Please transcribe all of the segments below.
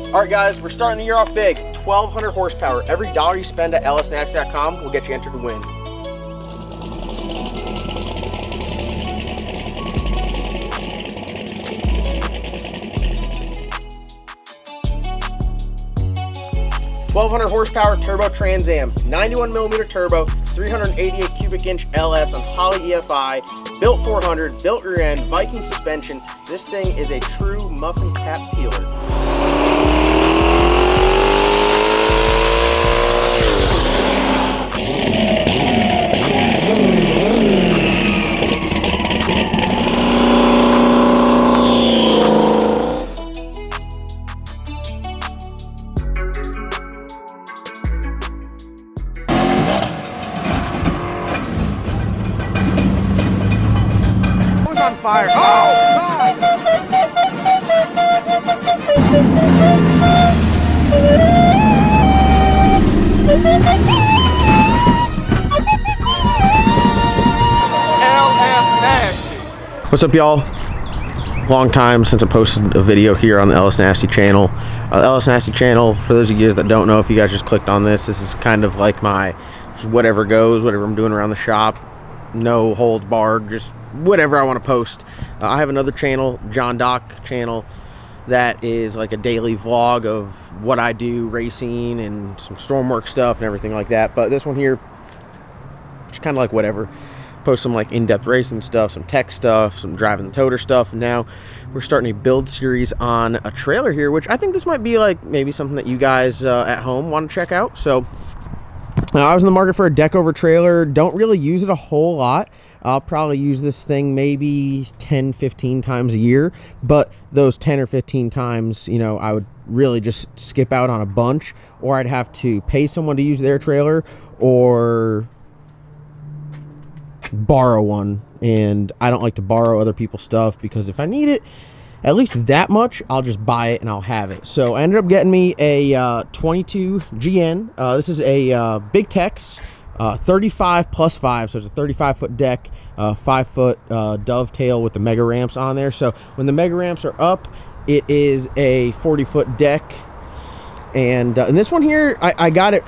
All right, guys, we're starting the year off big. 1,200 horsepower. Every dollar you spend at lsnasty.com will get you entered to win. .1,200 horsepower turbo Trans Am, 91mm turbo, 388 cubic inch LS on Holley EFI, built 400, built rear end, Viking suspension. This thing is a true muffin cap peeler. On fire. Oh, God! LS Nasty. What's up, y'all? Long time since I posted a video here on the LS Nasty channel. The LS Nasty channel, for those of you guys that don't know, if you guys just clicked on this is kind of like my whatever goes, whatever I'm doing around the shop. No holds barred, just whatever I want to post. I have another channel, John Doc channel, that is like a daily vlog of what I do, racing and some stormwork stuff and everything like that. But this one here, just kind of like whatever. Post some like in-depth racing stuff, some tech stuff, some driving the toter stuff. And now we're starting a build series on a trailer here, which I think this might be like maybe something that you guys at home want to check out. So I was in the market for a deck over trailer. Don't really use it a whole lot. I'll probably use this thing maybe 10-15 times a year, but those 10 or 15 times, you know, I would really just skip out on a bunch, or I'd have to pay someone to use their trailer or borrow one. And I don't like to borrow other people's stuff, because if I need it at least that much, I'll just buy it and I'll have it. So I ended up getting me a 22 GN. This is a Big Tex 35 plus 5, so it's a 35-foot deck, 5-foot dovetail with the mega ramps on there. So when the mega ramps are up, it is a 40-foot deck. And this one here, I got it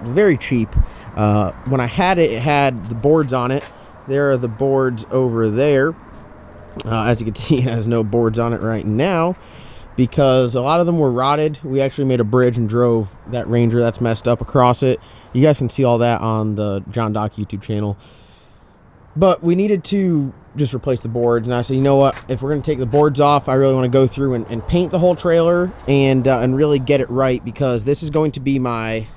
very cheap. When I had it, it had the boards on it. There are the boards over there. As you can see, it has no boards on it right now because a lot of them were rotted. We actually made a bridge and drove that Ranger that's messed up across it. You guys can see all that on the John Doc YouTube channel. But we needed to just replace the boards, and I said, you know what, if we're going to take the boards off, I really want to go through and paint the whole trailer and really get it right, because this is going to be my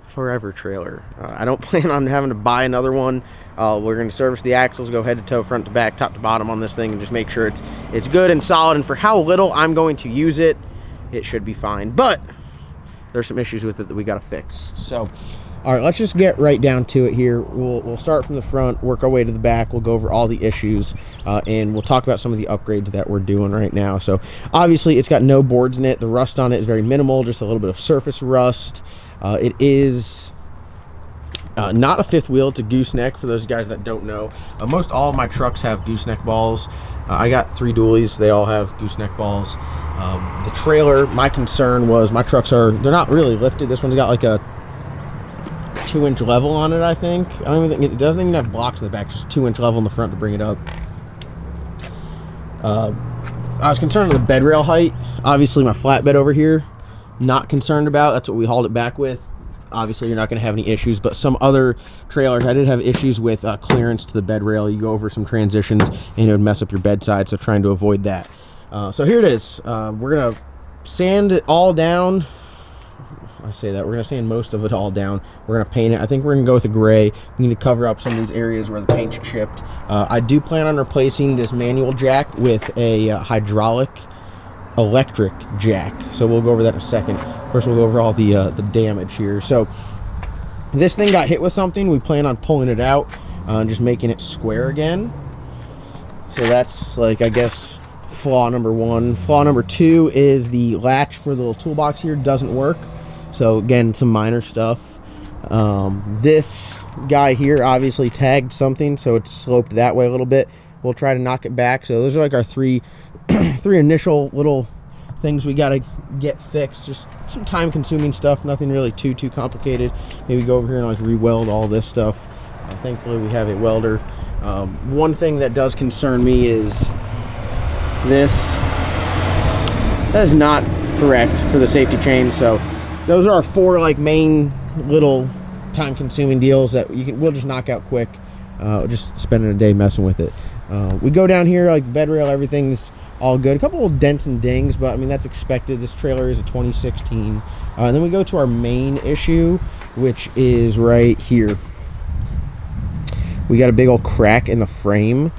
forever trailer. I don't plan on having to buy another one. We're going to service the axles, go head to toe, front to back, top to bottom on this thing, and just make sure it's good and solid. And for how little I'm going to use it, it should be fine. But there's some issues with it that we got to fix. So, all right, let's just get right down to it here. We'll start from the front, work our way to the back. We'll go over all the issues, and we'll talk about some of the upgrades that we're doing right now. So, obviously, it's got no boards in it. The rust on it is very minimal, just a little bit of surface rust. It is not a fifth wheel, it's a gooseneck, for those guys that don't know. Most all of my trucks have gooseneck balls. I got 3 dualies, they all have gooseneck balls. The trailer, my concern was my trucks they're not really lifted. This one's got like a 2-inch level on it, I think. I don't even think it doesn't even have blocks in the back, just 2-inch level in the front to bring it up. I was concerned with the bed rail height. Obviously my flatbed over here, not concerned about. That's what we hauled it back with. Obviously you're not going to have any issues, but some other trailers I did have issues with clearance to the bed rail. You go over some transitions and it would mess up your bedside, so trying to avoid that. So here it is. We're going to sand it all down. I say that we're going to sand most of it all down. We're going to paint it. I think we're going to go with a gray. We need to cover up some of these areas where the paint's chipped. I do plan on replacing this manual jack with a hydraulic electric jack, so we'll go over that in a second. First we'll go over all the damage here. So this thing got hit with something. We plan on pulling it out and just making it square again. So that's, like, I guess, flaw number 1. Flaw number 2 is the latch for the little toolbox here doesn't work. So again, some minor stuff. This guy here obviously tagged something, so it's sloped that way a little bit. We'll try to knock it back. So those are like our three initial little things we got to get fixed. Just some time-consuming stuff, nothing really too complicated. Maybe go over here and like re-weld all this stuff. Thankfully, we have a welder. One thing that does concern me is this. That is not correct for the safety chain. So those are our 4 like main little time-consuming deals that we'll just knock out quick. Just spending a day messing with it. We go down here, like the bed rail, everything's all good. A couple of dents and dings, but I mean that's expected. This trailer is a 2016. And then we go to our main issue, which is right here. We got a big old crack in the frame,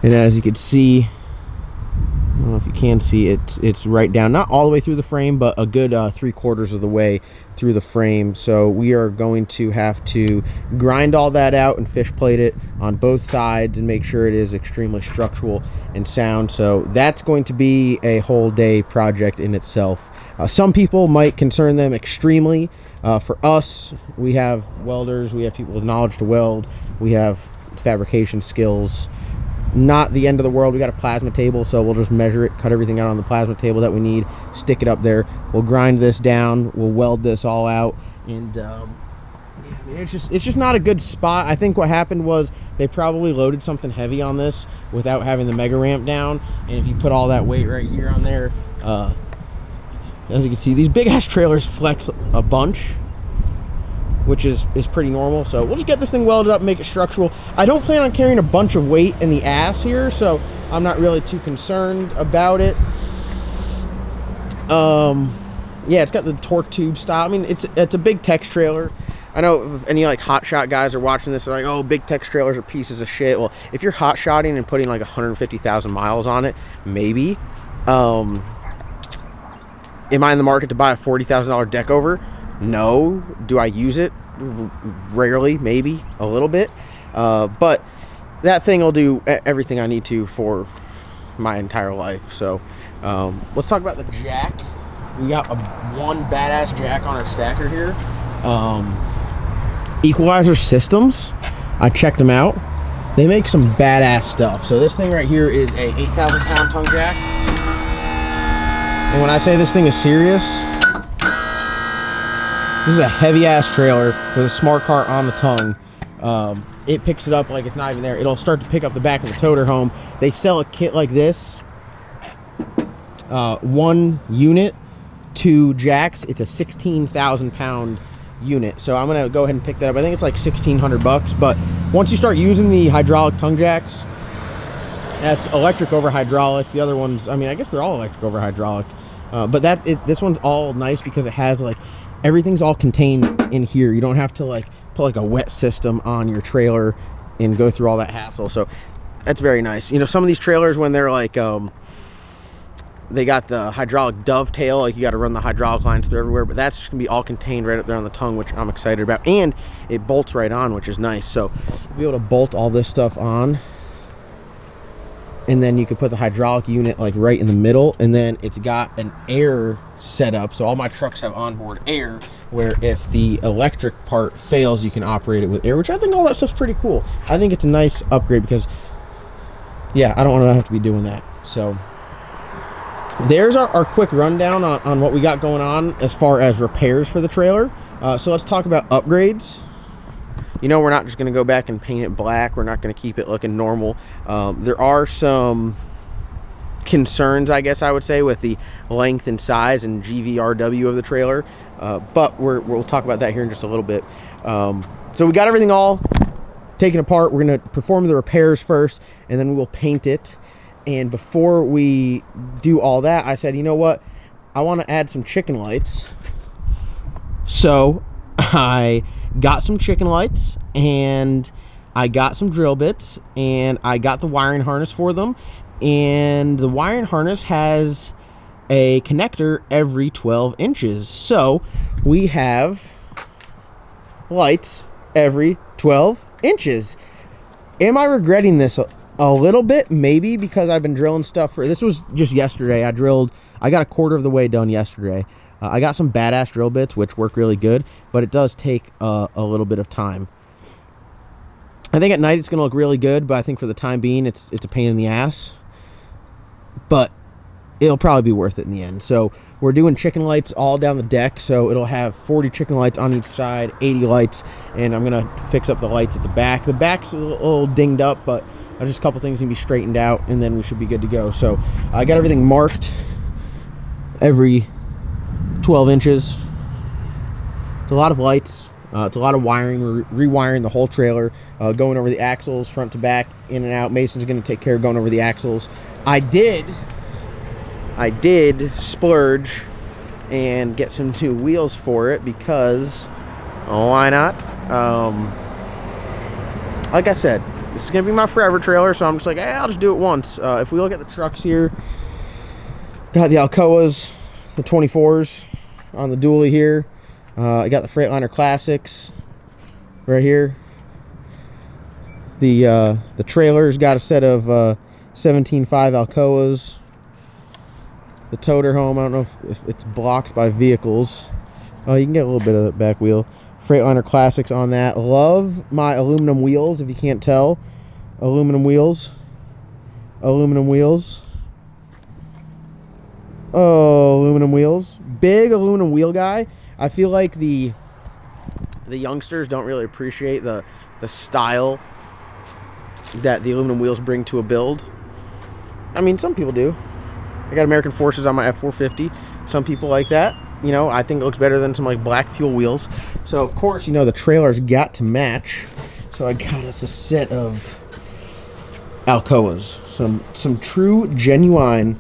and as you can see, I don't know if you can see it, it's right down, not all the way through the frame, but a good 3/4 of the way through the frame. So we are going to have to grind all that out and fish plate it on both sides and make sure it is extremely structural and sound. So that's going to be a whole day project in itself. Some people might concern them extremely. For us, we have welders, we have people with knowledge to weld, we have fabrication skills. Not the end of the world. We got a plasma table, so we'll just measure it, cut everything out on the plasma table that we need, stick it up there. We'll grind this down, we'll weld this all out, and yeah, I mean, it's just not a good spot. I think what happened was they probably loaded something heavy on this without having the mega ramp down, and if you put all that weight right here on there, as you can see, these big ass trailers flex a bunch, which is pretty normal. So we'll just get this thing welded up, make it structural. I don't plan on carrying a bunch of weight in the ass here, so I'm not really too concerned about it. Yeah, it's got the torque tube style. I mean, it's a big Tex trailer. I know if any like hot shot guys are watching this, they're like, oh, big Tex trailers are pieces of shit. Well, if you're hot shotting and putting like 150,000 miles on it, maybe. Am I in the market to buy a $40,000 deck over? No. Do I use it? Rarely, maybe a little bit, but that thing will do everything I need to for my entire life. So let's talk about the jack. We got one badass jack on our stacker here. Equalizer Systems, I checked them out. They make some badass stuff. So this thing right here is a 8,000 pound tongue jack, and when I say this thing is serious, this is a heavy ass trailer with a smart car on the tongue. It picks it up like it's not even there. It'll start to pick up the back of the toter home. They sell a kit like this, 1 unit, 2 jacks. It's a 16,000 pound unit. So I'm gonna go ahead and pick that up. I think it's like 1,600 bucks. But once you start using the hydraulic tongue jacks, that's electric over hydraulic. The other ones, I mean, I guess they're all electric over hydraulic. But this one's all nice because it has like, everything's all contained in here. You don't have to like put like a wet system on your trailer and go through all that hassle. So that's very nice. You know, some of these trailers, when they're like they got the hydraulic dovetail, like you got to run the hydraulic lines through everywhere, but that's just gonna be all contained right up there on the tongue, which I'm excited about. And it bolts right on, which is nice. So you'll be able to bolt all this stuff on, and then you can put the hydraulic unit like right in the middle, and then it's got an air setup. So all my trucks have onboard air, where if the electric part fails, you can operate it with air, which I think all that stuff's pretty cool. I think it's a nice upgrade because, yeah, I don't want to have to be doing that. So there's our quick rundown on what we got going on as far as repairs for the trailer. So let's talk about upgrades. You know, we're not just going to go back and paint it black. We're not going to keep it looking normal. There are some concerns, I guess I would say, with the length and size and GVRW of the trailer. But we'll talk about that here in just a little bit. So we got everything all taken apart. We're going to perform the repairs first, and then we will paint it. And before we do all that, I said, you know what? I want to add some chicken lights. So I got some chicken lights, and I got some drill bits, and I got the wiring harness for them. And the wiring harness has a connector every 12 inches. So we have lights every 12 inches. Am I regretting this a little bit? Maybe, because I've been drilling stuff for, this was just yesterday. I got a quarter of the way done yesterday. I got some badass drill bits which work really good, but it does take a little bit of time. I think at night it's gonna look really good, but I think for the time being it's a pain in the ass. But it'll probably be worth it in the end. So we're doing chicken lights all down the deck, so it'll have 40 chicken lights on each side, 80 lights, and I'm gonna fix up the lights at the back. The back's a little dinged up, but just a couple things can be straightened out, and then we should be good to go. So I got everything marked every 12 inches. It's a lot of lights. It's a lot of wiring. We're rewiring the whole trailer, going over the axles front to back, in and out. Mason's going to take care of going over the axles. I did splurge and get some new wheels for it because, why not? Like I said, this is going to be my forever trailer, so I'm just like, hey, I'll just do it once. If we look at the trucks here, got the Alcoas, the 24s on the dually here. I got the Freightliner Classics right here. The trailer's got a set of 17.5 Alcoas. The toter home, I don't know if it's blocked by vehicles. Oh, you can get a little bit of the back wheel. Freightliner Classics on that. Love my aluminum wheels, if you can't tell. Aluminum wheels. Aluminum wheels. Oh, aluminum wheels. Big aluminum wheel guy. I feel like the youngsters don't really appreciate the style that the aluminum wheels bring to a build. I mean, some people do. I got American Forces on my F450. Some people like that. You know, I think it looks better than some like black fuel wheels. So of course, you know, the trailer's got to match. So I got us a set of Alcoas. Some true, genuine,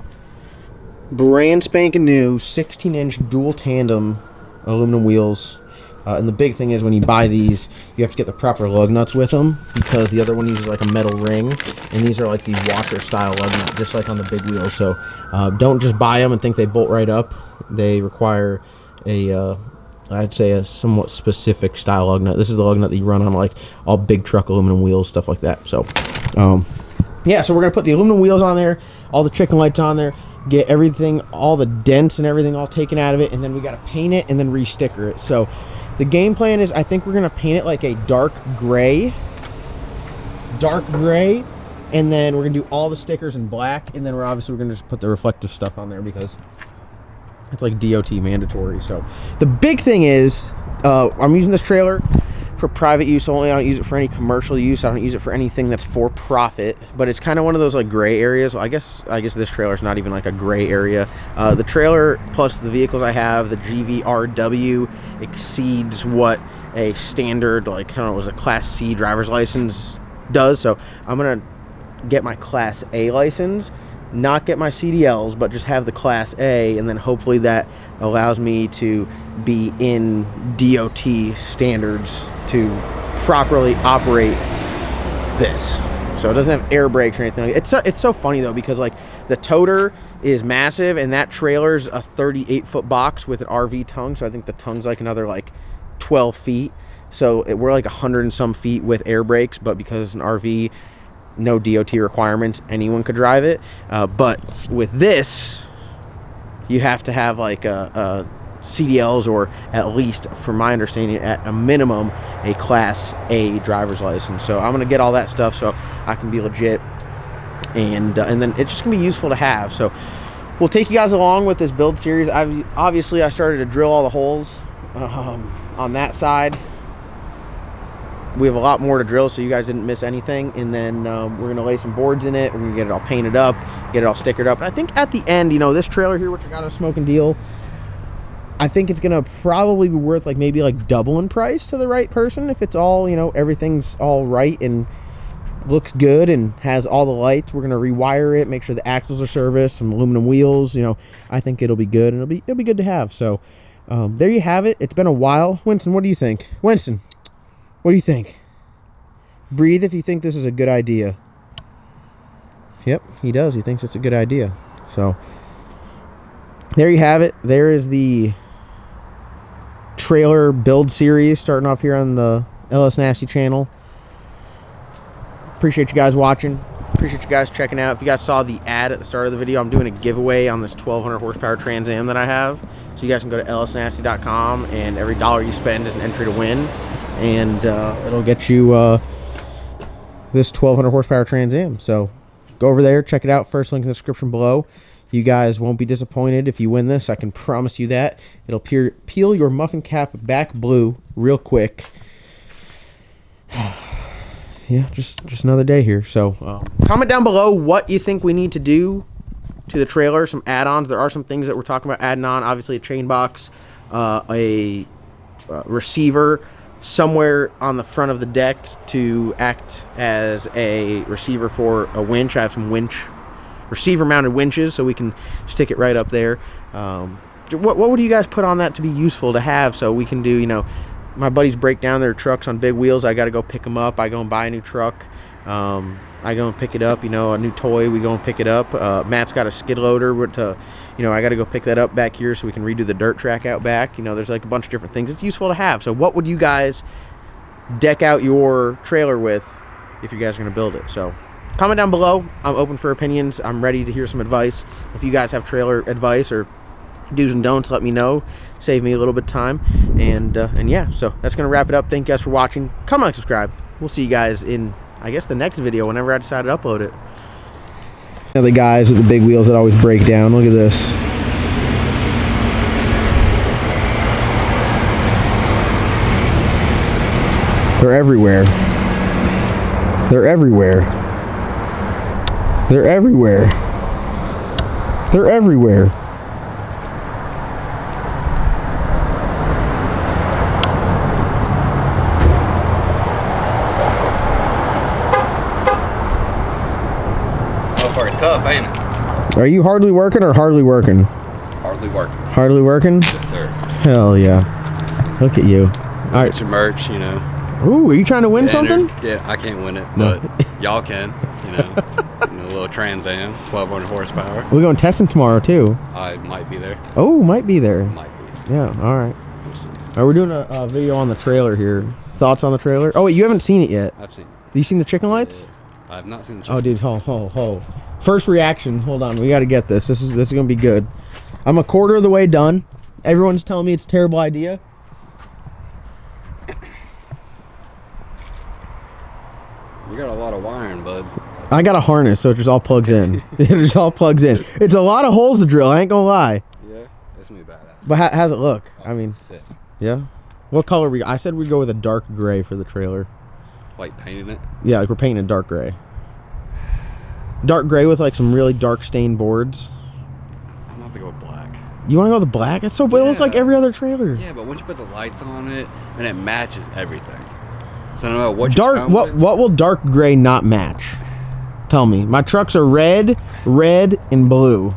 brand spanking new 16-inch dual tandem aluminum wheels. And the big thing is when you buy these, you have to get the proper lug nuts with them, because the other one uses like a metal ring, and these are like the washer style lug nut, just like on the big wheels. So don't just buy them and think they bolt right up. They require a I'd say a somewhat specific style lug nut. This is the lug nut that you run on like all big truck aluminum wheels, stuff like that. So yeah, so we're gonna put the aluminum wheels on there, all the chicken lights on there, get everything, all the dents and everything all taken out of it, and then we got to paint it and then re-sticker it. So the game plan is, I think we're going to paint it like a dark gray, and then we're going to do all the stickers in black, and then we're going to just put the reflective stuff on there because it's like DOT mandatory. So the big thing is, I'm using this trailer for private use only. I don't use it for any commercial use. I don't use it for anything that's for profit, but it's kind of one of those like gray areas. Well, I guess this trailer is not even like a gray area. The trailer plus the vehicles I have, the GVRW, exceeds what a standard, like, I don't know, it was a Class C driver's license does. So I'm gonna get my Class A license, not get my CDLs, but just have the Class A, and then hopefully that allows me to be in DOT standards to properly operate this. So it doesn't have air brakes or anything like that. It's so funny though, because like the toter is massive, and that trailer's a 38-foot box with an RV tongue. So I think the tongue's like another like 12 feet. So we're like 100 and some feet with air brakes, but because it's an RV, no DOT requirements, anyone could drive it. But with this, you have to have like a CDLs, or at least, from my understanding, at a minimum, a Class A driver's license. So I'm gonna get all that stuff so I can be legit, and then it's just gonna be useful to have. So we'll take you guys along with this build series. Obviously I started to drill all the holes on that side. We have a lot more to drill, so you guys didn't miss anything. And then we're gonna lay some boards in it. We're gonna get it all painted up, get it all stickered up. And I think at the end, you know, this trailer here, which I got a smoking deal, I think it's gonna probably be worth like maybe like double in price to the right person, if it's all, you know, everything's all right and looks good and has all the lights. We're gonna rewire it, make sure the axles are serviced, some aluminum wheels. You know, I think it'll be good, and it'll be good to have. So there you have it. It's been a while. Winston, what do you think? Winston, what do you think? Breathe if you think this is a good idea. Yep, he does. He thinks it's a good idea. So there you have it. There is the trailer build series starting off here on the LS Nasty channel. Appreciate you guys watching. Appreciate you guys checking out. If you guys saw the ad at the start of the video, I'm doing a giveaway on this 1200 horsepower Trans Am that I have. So you guys can go to lsnasty.com, and every dollar you spend is an entry to win, and it'll get you this 1200 horsepower Trans Am. So go over there, check it out. First link in the description below. You guys won't be disappointed if you win this. I can promise you that. It'll peel your muffin cap back blue real quick. Yeah, just another day here. So comment down below what you think we need to do to the trailer. Some add-ons. There are some things that we're talking about adding on. Obviously a chain box, a receiver somewhere on the front of the deck to act as a receiver for a winch. I have some receiver mounted winches, so we can stick it right up there. What would you guys put on that to be useful to have, so we can do, you know, my buddies break down their trucks on big wheels. I got to go pick them up. I go and buy a new truck. I go and pick it up, you know, a new toy, we go and pick it up. Matt's got a skid loader, you know, I got to go pick that up back here so we can redo the dirt track out back. You know, there's like a bunch of different things. It's useful to have. So what would you guys deck out your trailer with if you guys are going to build it? So comment down below. I'm open for opinions. I'm ready to hear some advice. If you guys have trailer advice or do's and don'ts, let me know. Save me a little bit of time. And yeah, so that's going to wrap it up. Thank you guys for watching. Comment, like, subscribe. We'll see you guys in, I guess, the next video whenever I decide to upload it. Now the guys with the big wheels that always break down. Look at this. They're everywhere. They're everywhere. They're everywhere. They're everywhere. Tough, ain't it? Are you hardly working or hardly working? Hardly working. Hardly working? Yes, sir. Hell yeah. Look at you. All right. Get your merch, you know. Ooh, are you trying to win something? Yeah, I can't win it, but y'all can, you know. A little Trans Am, 1,200 horsepower. We're going testing tomorrow, too. I might be there. Oh, might be there. Might be. Yeah, all right. We'll see. All right, we're doing a video on the trailer here. Thoughts on the trailer? Oh, wait, you haven't seen it yet. I've seen it. You seen the chicken lights? Yeah. I have not seen the chicken. Oh, dude, ho. First reaction. Hold on, we got to get this. This is gonna be good. I'm a quarter of the way done. Everyone's telling me it's a terrible idea. You got a lot of wiring, bud. I got a harness, so it just all plugs in. It just all plugs in. It's a lot of holes to drill. I ain't gonna lie. Yeah, that's gonna be badass. But how's it look? Oh, I mean, sick. Yeah. What color I said we'd go with a dark gray for the trailer. Like painting it? Yeah, like we're painting a dark gray. Dark gray with like some really dark stained boards. I'm gonna have to go with black. You want to go with the black? It's so, it looks like every other trailer. Yeah, but once you put the lights on it, then it matches everything. So no matter what what will dark gray not match? Tell me. My trucks are red, and blue,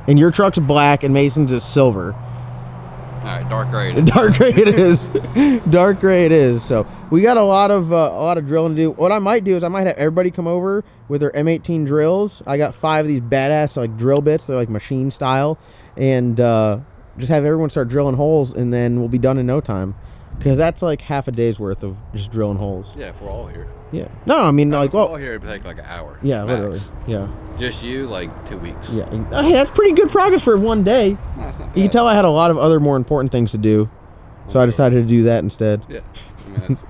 and your truck's black, and Mason's is silver. All right, dark gray. Dark gray it is. Dark gray it is. So we got a lot of drilling to do. What I might do is I might have everybody come over with their M18 drills. I got 5 of these badass like drill bits. They're like machine style, and just have everyone start drilling holes, and then we'll be done in no time. Because that's like half a day's worth of just drilling holes. Yeah, if we're all here. Yeah. No, I mean, like, if we're all here, it'd take like an hour. Yeah, max. literally. Yeah. Just you, like 2 weeks. Yeah. Hey, that's pretty good progress for one day. No, that's not bad. You can tell I had a lot of other more important things to do, so I decided to do that instead. Yeah. I mean, that's